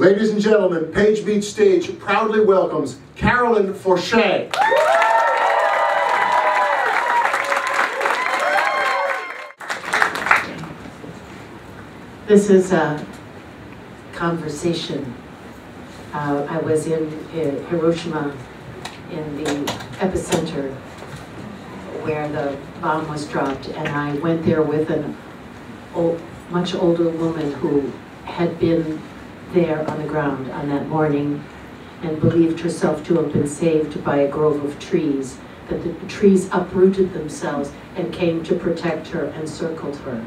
Ladies and gentlemen, Page Beach Stage proudly welcomes Carolyn Forche. This is a conversation. I was in Hiroshima, in the epicenter where the bomb was dropped, and I went there with a much older woman who had been there on the ground on that morning and believed herself to have been saved by a grove of trees, that the trees uprooted themselves and came to protect her and circled her.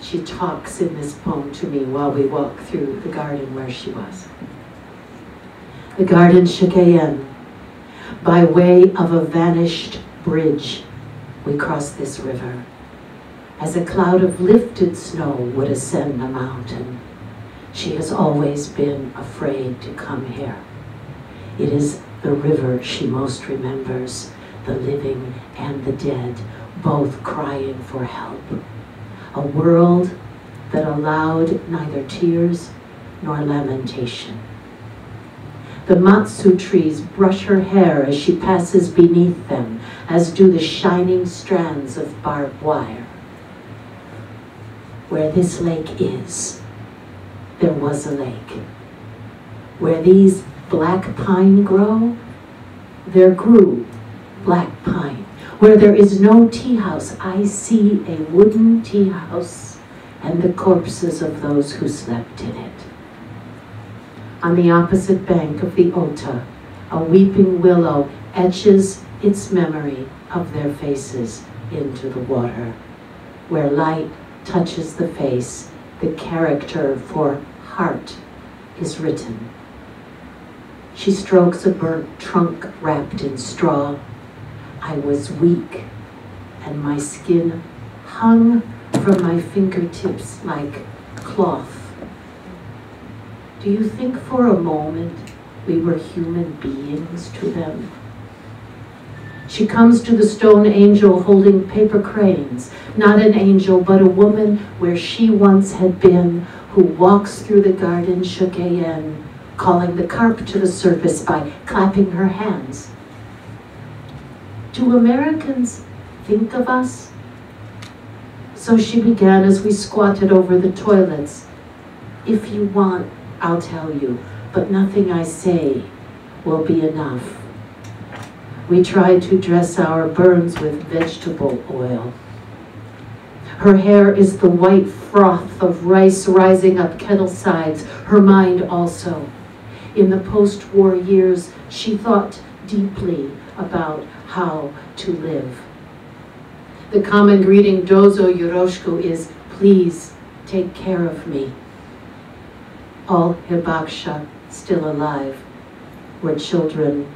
She talks in this poem to me while we walk through the garden where she was. The garden shook again. By way of a vanished bridge, we crossed this river, as a cloud of lifted snow would ascend a mountain. She has always been afraid to come here. It is the river she most remembers, the living and the dead, both crying for help. A world that allowed neither tears nor lamentation. The matsu trees brush her hair as she passes beneath them, as do the shining strands of barbed wire. Where this lake is, there was a lake. Where these black pine grow, there grew black pine. Where there is no tea house, I see a wooden tea house and the corpses of those who slept in it. On the opposite bank of the Ota, a weeping willow etches its memory of their faces into the water. Where light touches the face, the character for heart is written. She strokes a burnt trunk wrapped in straw. I was weak, and my skin hung from my fingertips like cloth. Do you think for a moment we were human beings to them? She comes to the stone angel holding paper cranes, not an angel, but a woman where she once had been, who walks through the garden Shukeyen, calling the carp to the surface by clapping her hands. Do Americans think of us? So she began as we squatted over the toilets. If you want, I'll tell you, but nothing I say will be enough. We tried to dress our burns with vegetable oil. Her hair is the white froth of rice rising up kettle sides, her mind also. In the post-war years, she thought deeply about how to live. The common greeting, Dozo Yoroshiku, is, please take care of me. All Hibakusha still alive were children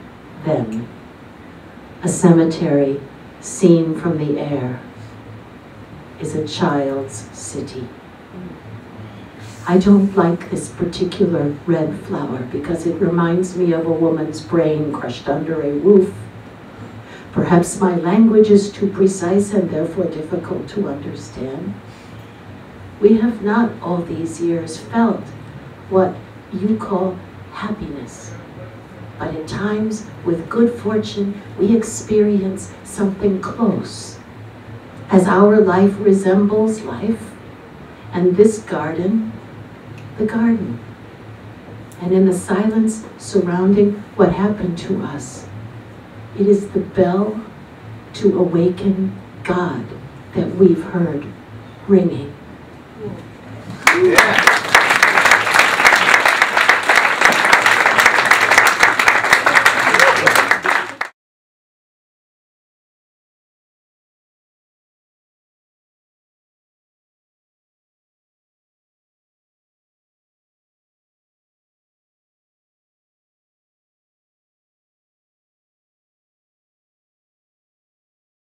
then. A cemetery seen from the air is a child's city. I don't like this particular red flower because it reminds me of a woman's brain crushed under a roof. Perhaps my language is too precise and therefore difficult to understand. We have not all these years felt what you call happiness. But at times, with good fortune, we experience something close. As our life resembles life, and this garden, the garden. And in the silence surrounding what happened to us, it is the bell to awaken God that we've heard ringing. Yeah.